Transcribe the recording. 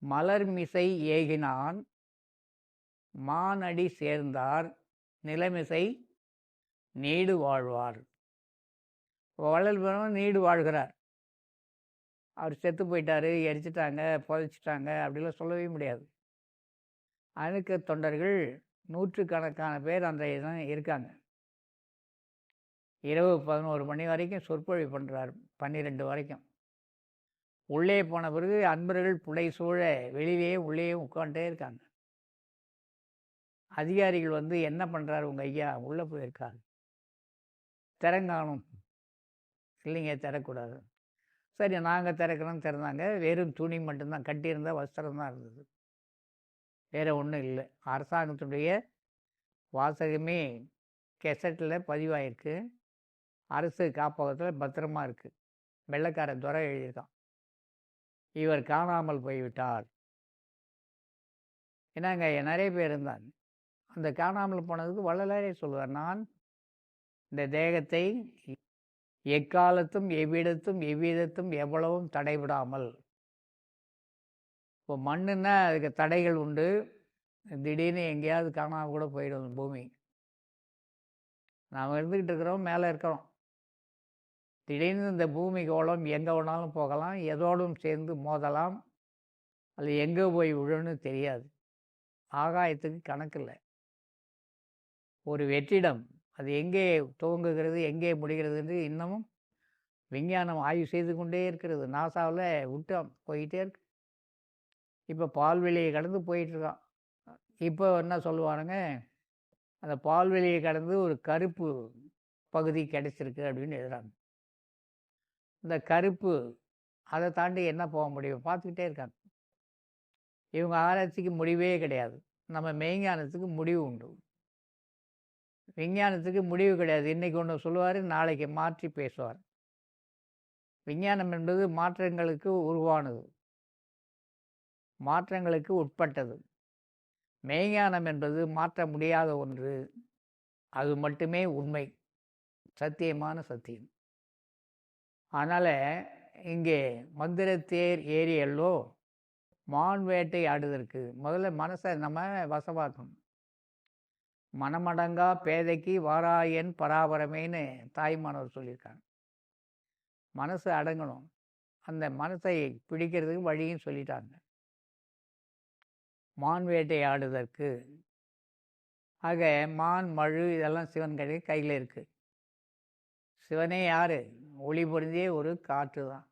மலர்மிசை ஏகினான் மானடி சேர்ந்தார் நிலமிசை நீடு வாழ்வார். வள்ளல் பெருமான் நீடு வாழ்கிறார். அவர் செத்து போயிட்டாரு, எரிச்சிட்டாங்க, புதைச்சிட்டாங்க அப்படிலாம் சொல்லவே முடியாது. அணுக்க தொண்டர்கள் நூற்றுக்கணக்கான பேர் அந்த இடம் இருக்காங்க. இரவு 11 மணி வரைக்கும் சொற்பொழிவு பண்ணுறார், 12 வரைக்கும். உள்ளே போன பிறகு அன்பர்கள் புடை சூழ வெளியிலேயே உள்ளேயே உட்காந்துட்டே இருக்காங்க. அதிகாரிகள் வந்து, என்ன பண்ணுறாரு உங்கள் ஐயா? உள்ளே போயிருக்காரு. திறங்காணும். இல்லைங்க, திறக்கூடாது. சரி, நாங்கள் திறக்கிறோம். திறந்தாங்க. வெறும் துணி மட்டும்தான், கட்டியிருந்த வஸ்திரம் தான் இருந்தது, வேறு ஒன்றும் இல்லை. அரசாங்கத்துடைய வாசகமே கெசட்டில் பதிவாயிருக்கு. அரசு காப்பகத்தில் பத்திரமா இருக்குது. வெள்ளைக்காரன் துறை எழுதியிருக்கான், இவர் காணாமல் போய்விட்டார். ஏன்னாங்க நிறைய பேர் இருந்தாங்க. அந்த காணாமல் போனதுக்கு வள்ளலாரே சொல்லுவார், நான் இந்த தேகத்தை எக்காலத்தும் எவ்விடத்தும் எவ்விதத்தும் எவ்வளவும் தடைவிடாமல். இப்போ மண்ணுன்னா அதுக்கு தடைகள் உண்டு. திடீர்னு எங்கேயாவது காணாமல் கூட போயிடும் பூமி. நாம் இருந்துக்கிட்டு இருக்கிறோம், மேலே இருக்கிறோம். திடீர்னு இந்த பூமி கோளம் எங்கே வேணாலும் போகலாம், எதோடும் சேர்ந்து மோதலாம். அது எங்கே போய் விழுன்னு தெரியாது. ஆகாயத்துக்கு கணக்கில்லை. ஒரு வெற்றிடம் அது எங்கே துவங்குகிறது, எங்கே முடிகிறது என்று இன்னமும் விஞ்ஞானம் ஆய்வு செய்து கொண்டே இருக்கிறது. நாசாவில் விட்டோம், போயிட்டே இருக்கு. இப்போ பால்வெளியை கடந்து போயிட்டுருக்கான். இப்போ என்ன சொல்லுவானுங்க, அந்த பால்வெளியை கடந்து ஒரு கருப்பு பகுதி கிடைச்சிருக்கு அப்படின்னு எழுதுறாங்க. இந்த கருப்பு, அதை தாண்டி என்ன போக முடியும்? பார்த்துக்கிட்டே இருக்காங்க. இவங்க ஆராய்ச்சிக்கு முடிவே கிடையாது. நம்ம மெய்ஞானத்துக்கு முடிவு உண்டு, விஞ்ஞானத்துக்கு முடிவு கிடையாது. இன்றைக்கி ஒன்று சொல்லுவார், நாளைக்கு மாற்றி பேசுவார். விஞ்ஞானம் என்பது மாற்றங்களுக்கு உருவானது, மாற்றங்களுக்கு உட்பட்டது. மெய்ஞானம் என்பது மாற்ற முடியாத ஒன்று, அது மட்டுமே உண்மை, சத்தியமான சத்தியம். அதனால் இங்கே மந்திரத்தேர் ஏரியல்லோ மான் வேட்டை ஆடுதற்கு முதல்ல மனசை நம்ம வசமாக்கணும். மனமடங்கா பேதைக்கு வாராயன் பராபரமேன்னு தாய்மானவர் சொல்லியிருக்காங்க. மனசு அடங்கணும். அந்த மனசை பிடிக்கிறதுக்கு வழியும் சொல்லிட்டாங்க. மான் வேட்டை ஆடுதற்கு. ஆக மான் மழு இதெல்லாம் சிவன் கையில் இருக்குது. சிவனே யார்? ஒளி பொருந்திய ஒரு காற்று தான்.